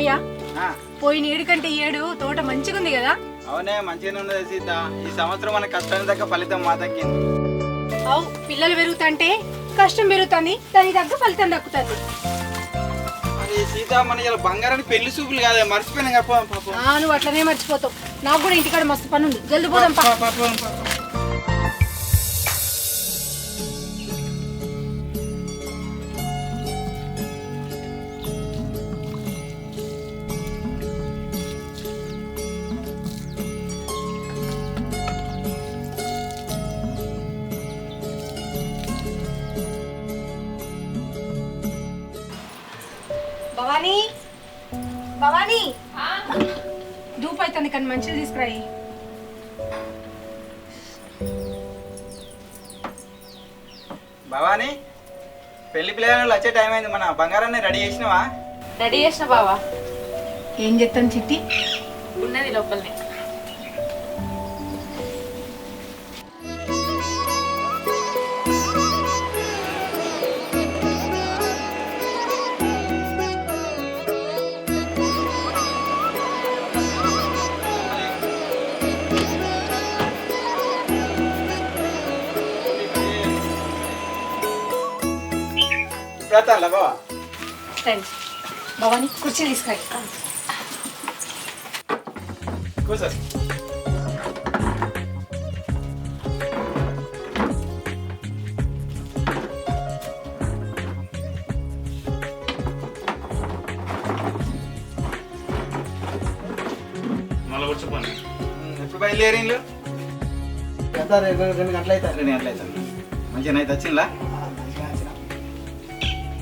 అన్నయ్య పోయిన ఏడు కంటే ఈ ఏడు తోట మంచిగా ఉంది కదా? అవునే, మంచిగానే ఉన్నది సీత. ఈ సంవత్సరం మన కష్టానికి తగ్గ ఫలితం మా దక్కింది. అవు పిల్లలు పెరుగుతుంటే కష్టం పెరుగుతుంది, దానికి తగ్గ ఫలితం దక్కుతుంది. మరి సీత, మన ఇలా బంగారాన్ని పెళ్లి చూపులు కాదే, మర్చిపోయినా పాపం. నువ్వు అట్లనే మర్చిపోతావు. నాకు కూడా ఇంటికాడ మస్తు పని ఉంది, జల్ది పోదాం. భవానీ, భవానీ, ధూప్ అవుతుంది కానీ మంచిగా తీసుకురాయి. భవాని, పెళ్లి పిల్లలు వచ్చే టైం అయింది. మన బంగారాన్ని రెడీ చేసినావా? రెడీ చేసిన బావా. ఏం చెప్తాను చిట్టి? ఉన్నది లోపలనే. బాబా భవానీ కుర్చీ తీసుకురాయి. కూర్చో. ఎప్పుడు బయలుదేరిండ్రు? 2 గంటలు అవుతుంది. 2 గంటలు అవుతుంది. మంచిగా అయితే వచ్చిందా?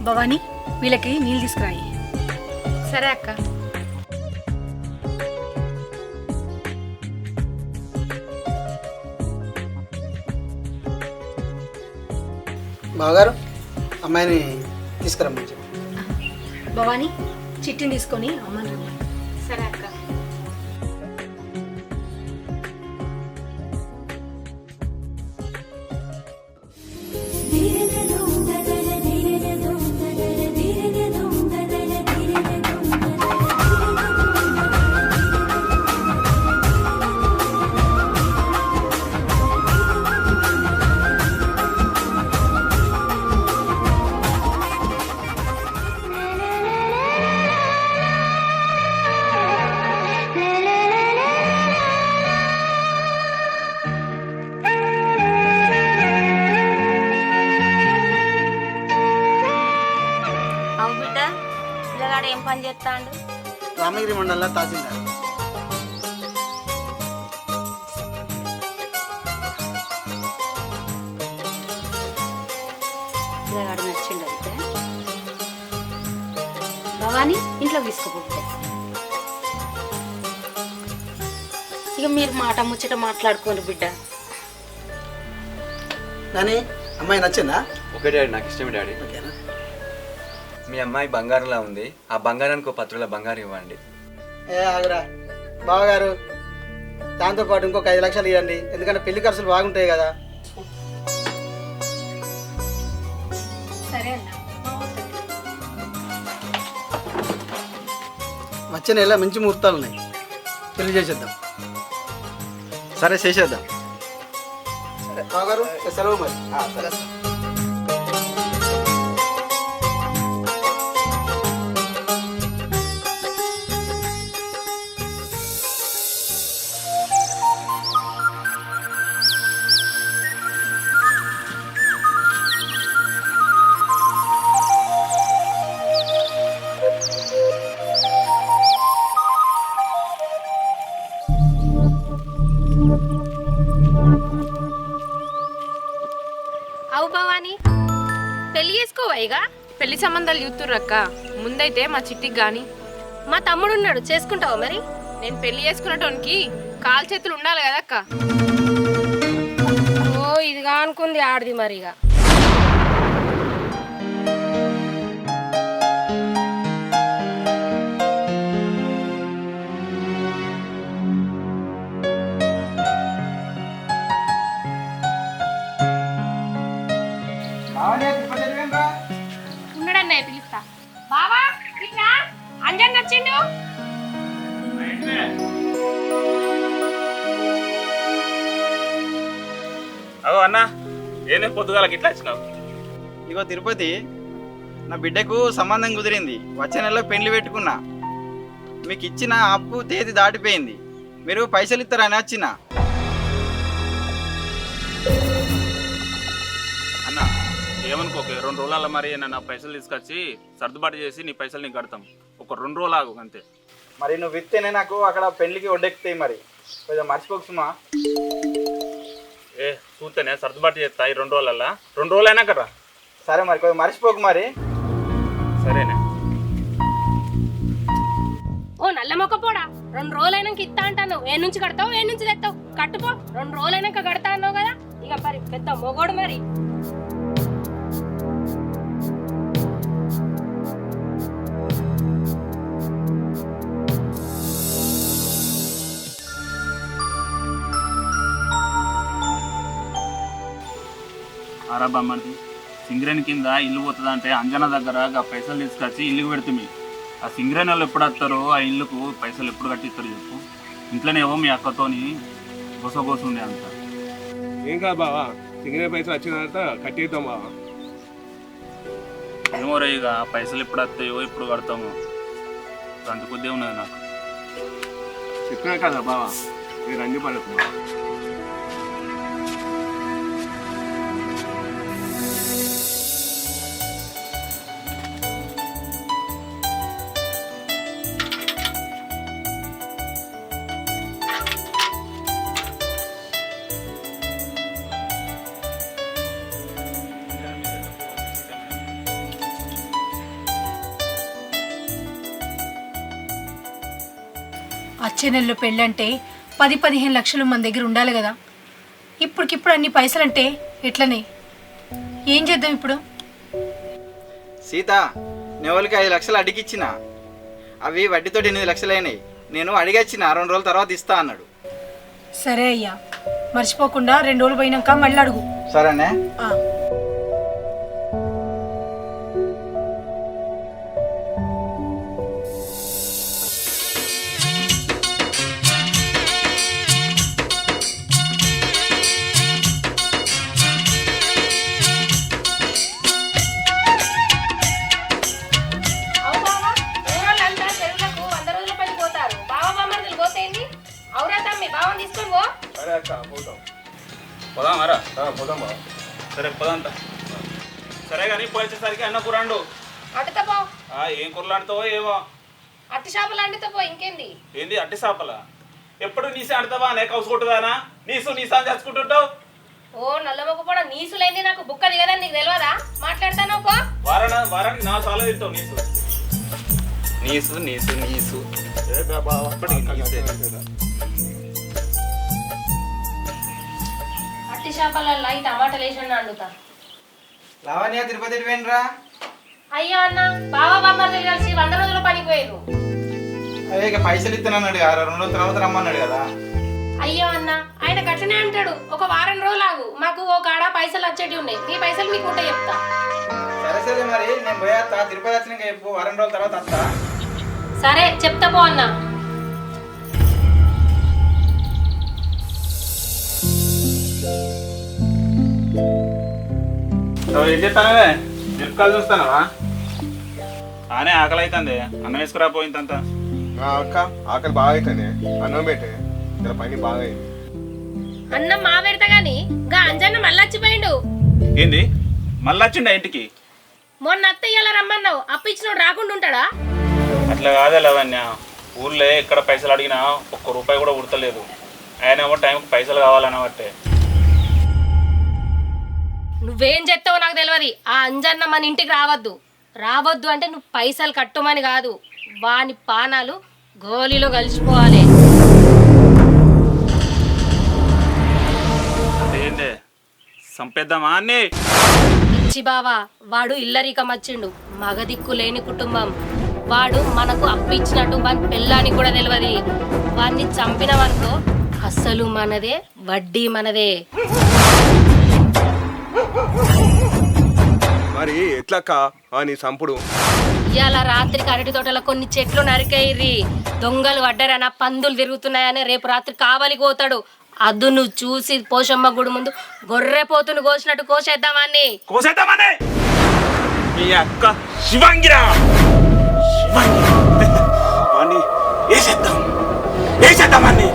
భవానీ, వీళ్ళకి నీళ్ళు తీసుకురాయి. సరే అక్క. బావగారు, అమ్మాయిని తీసుకురమ్మని. భవానీ, చిట్టిని తీసుకొని అమ్మని రమ్మని. సరే అక్క. ఏం పని చేస్తాడు? రామగిరి మండలంలో తహసీల్దార్. పిల్లగాడు నచ్చిండు అయితే భవానీ ఇంట్లోకి తీసుకుపోతే ఇక మీరు మాట ముచ్చట మాట్లాడుకోండి బిడ్డ. కానీ అమ్మాయి నచ్చిందా? ఓకే డాడీ, నాకు ఇష్టమే డాడీ. ఓకేనా? మీ అమ్మాయి బంగారంలా ఉంది, ఆ బంగారానికి 10 తులాల బంగారం ఇవ్వండి. ఆగురా బావగారు, దాంతోపాటు ఇంకొక 5 లక్షలు ఇవ్వండి, ఎందుకంటే పెళ్లి ఖర్చులు బాగుంటాయి కదా. సరే అన్న. వచ్చే నెల మంచి ముహూర్తాలు ఉన్నాయి, పెళ్లి చేసేద్దాం. సరే చేసేద్దాం. సరే బావగారు, సెలవు మరి. సరే సార్. అవు భవాని, పెళ్లి చేసుకోవా? ఇక పెళ్లి సంబంధాలు చూస్తుర్రక్క. ముందైతే మా చిట్టికి గాని. మా తమ్ముడు ఉన్నాడు, చేసుకుంటావా మరి? నేను పెళ్లి చేసుకున్నటోనికి కాలు చేతులు ఉండాలి కదా అక్క. ఓ ఇదిగా అనుకుంది ఆడది మరి. ఇక ఉన్నాడన్నయ్య, పిలుస్తా. బావా ఇట్లా అంజన్ నచ్చిండు. అవో అన్న ఏనే పొద్దుగాలకి ఇట్లా వచ్చినావు? ఇగో తిరుపతి, నా బిడ్డకు సంబంధం కుదిరింది. వచ్చే నెలలో పెళ్లి పెట్టుకున్నా. మీకు ఇచ్చిన అప్పు తేదీ దాటిపోయింది. మీరు పైసలు ఇస్తారని వచ్చిన. అన్న ఏమనుకోకే, 2 రోజుల మరి నన్ను పైసలు తీసుకొచ్చి సర్దుబాటు చేసి నీ పైసలు నీకు కడతాం. ఒక 2 రోజులు ఆగు అంతే. మరి నువ్వు ఇస్తేనే నాకు అక్కడ పెళ్లికి ఒడ్డెక్కుతాయి. మరి కొంచెం మర్చిపోకుమా. ఏ చూస్తేనే సర్దుబాటు చేస్తా ఈ 2 రోజులల్లా. 2 రోజులు అయినా కదా. సరే మరి కొంచెం మర్చిపోకు మరి. సరేనే. ఓ నల్ల మొక్క పోడా, 2 రోజులైనాక ఇస్తా అంటాను. ఏ నుంచి కడతావు, ఏ నుంచి తెస్తావు? కట్టుపో. 2 రోజులైనాక కడతా అన్నావు కదా. ఇక మరి పెద్ద మొగోడు మరి. ఆరా బామ్మది సింగరేణి కింద ఇల్లు పోతుందా అంటే అంజన దగ్గర ఆ పైసలు తీసుకొచ్చి ఇల్లుకి పెడుతుంది. ఆ సింగరేణి వాళ్ళు ఎప్పుడు వస్తారో ఆ ఇల్లుకు పైసలు ఎప్పుడు కట్టిస్తారు చెప్పు. ఇంట్లోనేమో మీ అక్కతోని గొసగోసుండే అంత. ఏం కాదు బావా, సింగరేణి పైసలు వచ్చిన తర్వాత కట్టేద్దాం బావా. ఏమో రే, ఇక పైసలు ఎప్పుడు వస్తాయో ఎప్పుడు కడతామో అంత కొద్దే ఉన్నది నాకు. చెప్పినా కదా బావా, మీరు అన్ని పడకు బావా. వచ్చే నెలలో పెళ్ళంటే 10-15 లక్షలు మన దగ్గర ఉండాలి కదా. ఇప్పటికిప్పుడు అన్ని పైసలంటే ఎట్లనే? ఏం చేద్దాం ఇప్పుడు? సీత, నెవలికి 5 లక్షలు అడిగిచ్చిన. అవి వడ్డీతో 8 లక్షలు అయినాయి. నేను అడిగచ్చిన 2 రోజుల తర్వాత ఇస్తా అన్నాడు. సరే అయ్యా, మర్చిపోకుండా 2 రోజులు పోయినాక మళ్ళీ అడుగు. సరేనే. అవు బావా, ఊరోళ్ళంతా చెరువులకు 100 రోజుల పని పోతారు. బావ బామ్మర్దులు పోతేంది? అవురా తమ్మి, బావని తీసుకొని పో. సరే అక్క, పోతాం. పోదామారా? పోదాం బావా. సరే పోదాంతా. సరే కానీ పోయేసరికి అన్న కూరండు. అటుతో పో. ఏం కూరలు ఆడుతావో ఏమో. అట్టి చేపలు అంటుతో పో. ఇంకేంది? ఏంది అట్టి చేపల? ఎప్పుడు నీసే ఆడతావా? నే కౌసు కొట్టుదానా? నీసు అని చచ్చుకుంటుంటావు. ఓ నల్ల మొక్క కూడా నీసులేంది, నాకు బుక్క దిగదని నీకు తెలియదా? మాట్లాడతాను పో. వారానికి 4 సార్లు తింటావు నీసు. నీసు నీసు నీసు. బావా అట్టి చేపల ఈ టమాటాలు వేసి వండుతా. లావణ్య, తిరుపతి పోయినరా? అయ్యో అన్న, బావ బామ్మర్దులు కలిసి 100 రోజుల పనికి పోయారు. అదే ఇక పైసలు ఇస్తానన్నాడు కదా, 2 రోజుల తర్వాత రమ్మన్నాడు కదా. అయ్యో అన్న, ఆయన గట్లనే అంటాడు. ఒక వారం రోజులు ఆగు, మాకు ఒక ఆడ పైసలు వచ్చేటి ఉన్నాయి. మీ పైసలు మీకు ఉంటే చెప్తా. సరే సరే, మరి నేను పోయేస్తా. తిరుపతి వచ్చినాక చెప్పు, 2 రోజుల తర్వాత వస్తా. సరే చెప్తా పో అన్న. ఏం చేస్తానవే? మిరపకాయలు చూస్తానవా? ఆనే ఆకలి అవుతుంది. అన్నం వేసుకురా పోయిందంతా. అక్క, ఆకలి బాగా అవుతుంది. అన్నం పెట్టే, ఇక్కడ పని బాగా అయింది. అన్నం మా పెడతా గాని గా అంజన్న మళ్ళొచ్చిపోయిండు. ఏంది మళ్ళీ వచ్చిండా ఇంటికి? మొన్న అత్తయ్యల రమ్మన్నావు, అప్పిచ్చినోడు రాకుండా ఉంటాడా? అట్లా కాదే లవణ్య, ఊర్లో ఎక్కడ పైసలు అడిగినా 1 రూపాయి కూడా ఉడతలేదు. ఆయనేమో టైంకి పైసలు కావాలనబట్టే. నువ్వేం చెప్తావో నాకు తెలియదు. ఆ అంజన్న మన ఇంటికి రావద్దు అంటే నువ్వు పైసలు కట్టుమని కాదు, వాని పానాలు గోలీలో కలిసిపోవాలి. ఏందే సంపేద్దామా అన్నీ? ఇచ్చి బావా, వాడు ఇల్లరికం వచ్చిండు. మగదిక్కు లేని కుటుంబం. వాడు మనకు అప్పు ఇచ్చినట్టు వాని పెళ్ళానికి కూడా తెలియదు. వాడిని చంపినవనుకో అస్సలు మనదే, వడ్డీ మనదే. మరి ఎట్లక్క నీ సంపుడు? ఇవాళ రాత్రికి అరటి తోటలో కొన్ని చెట్లు నరికేయిర్రి. దొంగలు పడ్డారన పందులు తిరుగుతున్నాయని రేపు రాత్రి కావలికి పోతాడు. అద్దు నువ్వు చూసి పోషమ్మ గుడి ముందు గొర్రె పోతును కోసినట్టు కోసేద్దామని. ఈ అక్క శివంగిరా శివంగి వేసేద్దామని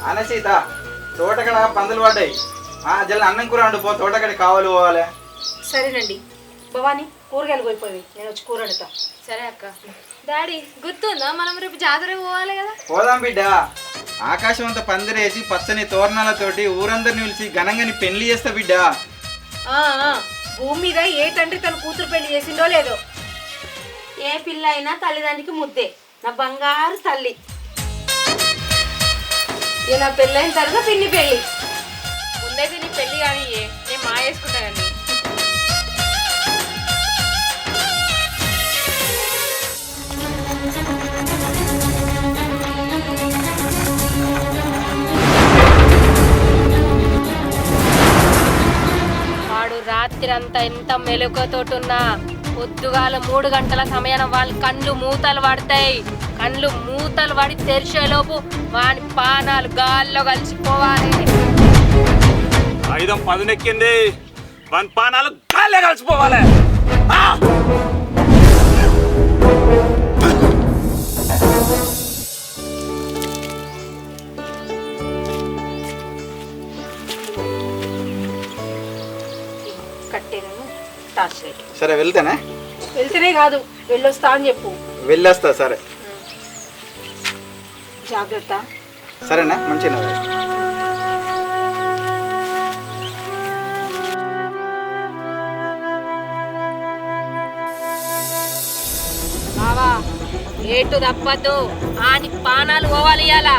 అనసీత తోటకడ పందులు పడ్డాయి. జల్ల అన్నం కూర వండు పో, తోటకడి కావాలి పోవాలి. సరేనండి భవానీ, కూరగాయలు పోయిపోయి నేను వచ్చి కూర వండుతా. సరే అక్క. డాడీ గుర్తుందా మనం రేపు జాతరకు పోవాలి కదా? పోదాం బిడ్డ. ఆకాశం అంతా పందిరేసి పచ్చని తోరణాలతోటి ఊరందరిని పిలిచి ఘనంగా నీ పెళ్లి చేస్తా బిడ్డ. భూమి మీద ఏ తండ్రి తన కూతురు పెళ్లి చేసిండో లేదో. ఏ పిల్ల అయినా తల్లిదండ్రికి ముద్దే. నా బంగారు తల్లి. ఇక నా పెళ్ళైన తర్వాత పిన్ని పెళ్ళి. ముందైతే నీ పెళ్ళి కానీ నేను మా వేసుకుంటానండి. వాడు రాత్రి అంతా ఎంత మెలకువతోటున్నా పొద్దుగాల 3 గంటల సమయాన వాళ్ళ కళ్ళు మూతలు పడతాయి. కళ్ళు మూతలు పడి తెరిచేలోపు వాని పానాలు గాల్లో కలిసిపోవాలి. ఆయుధం పదునెక్కింది, వాని పానాలు గాల్లే కలిసిపోవాలి. కట్టెను టార్చ్ లైట్. సరే వెళ్తేనే. వెళ్తేనే కాదు, వెళ్ళొస్తా అని చెప్పు. వెళ్ళొస్తా. సరే జాగ్రత్త. సరేనా, మంచిగా. బావా ఏటు తప్పద్దు, ఆని పానాలు పోవాలి ఇయాలా.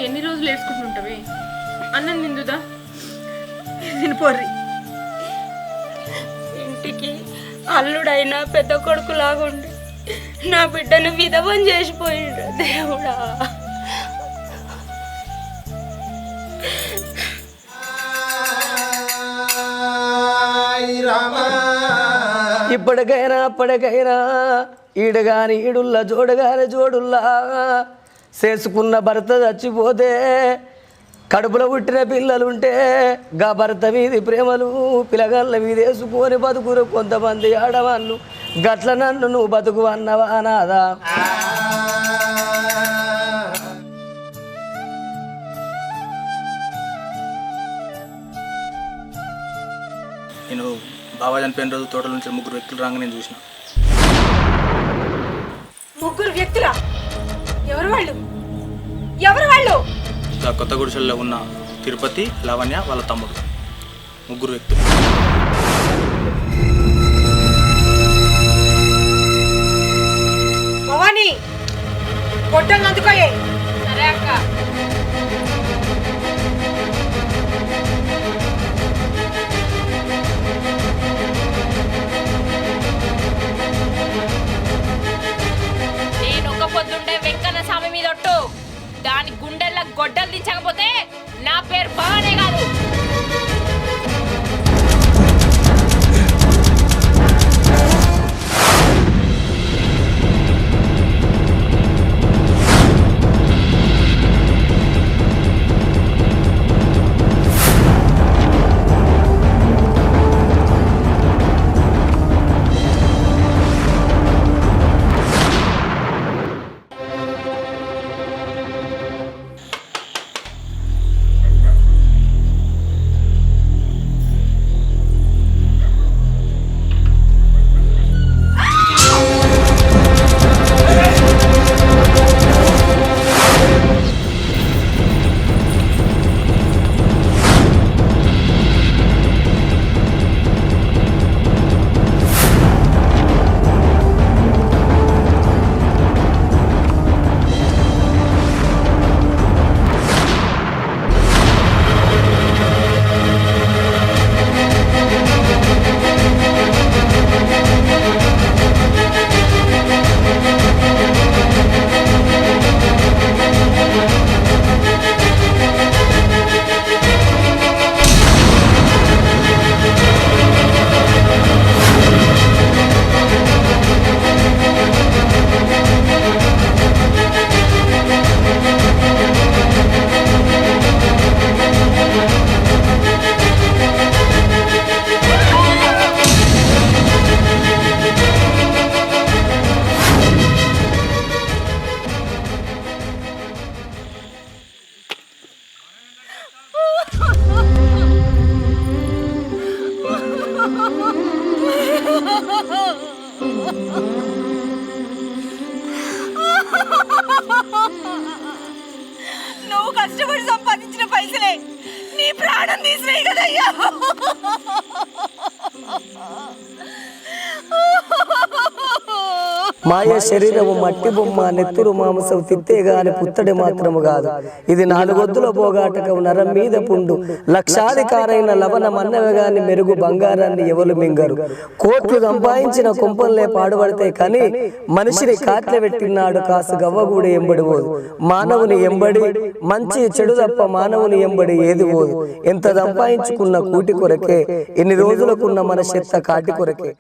ఎన్ని రోజులు వేసుకుంటుంటావే? అన్నం నిందుదా? తినిపోర్రి. ఇంటికి అల్లుడైనా పెద్ద కొడుకు లాగుండి నా బిడ్డను విధవం చేసిపోయిండ్రు దేవుడా. ఇప్పటికైనా అప్పటికైనా ఈడగాని ఈడుల్లా జోడగాని జోడుల్లా చేసుకున్న భర్త చచ్చిపోతే కడుపులో పుట్టిన పిల్లలుంటే గా భర్త వీధి ప్రేమలు పిలగళ్ళ వీధి వేసుకొని బతుకురు కొంతమంది ఆడవాళ్ళు గట్ల నన్ను నువ్వు బతుకు అన్నవా నాదా. నేను బాబా చనిపోయిన రోజు తోటల నుంచి 3 వ్యక్తులు రాగా నేను చూసిన. 3 వ్యక్తులా? ఎవరు వాళ్ళు? ఎవరు వాళ్ళు? ఆ కొత్త గుడిసెల్లో ఉన్న తిరుపతి, లావణ్య వాళ్ళ తమ్ముడు 3 వ్యక్తులు. భవానీ గొడ్డలు అందుకోయే. సరే అక్క. నేను ఒక పొద్దుండే వెంకన్న స్వామి మీద ఒట్టు దాని గుండెల్లో గొడ్డలు దించకపోతే నా పేరు భవానే కాదు. నువ్వు కష్టపడి సంపాదించిన పైసలే నీ ప్రాణం తీసినాయి కదయ్యా. మాయ శరీరము మట్టి బొమ్మ నెత్తురు మాంసం తిత్తేగాని పుత్తడి మాత్రము కాదు. ఇది 4 ఒత్తుల పోగాటకం నరం మీద పుండు. లక్షాధికారైన లవణ మన్నవి గాని మెరుగు బంగారాన్ని ఎవరు మింగరు. కోట్లు సంపాదించిన కుంపంలే పాడుపడతాయి కానీ మనిషిని కాట్ల పెట్టినాడు కాసు గవ్వగూడి ఎంబడి పోదు. మానవుని ఎంబడి మంచి చెడు తప్ప మానవుని ఎంబడి ఏది పోదు. ఎంత సంపాదించుకున్న కూటి కొరకే, ఎన్ని రోజులకున్న మన చెత్త కాటి కొరకే.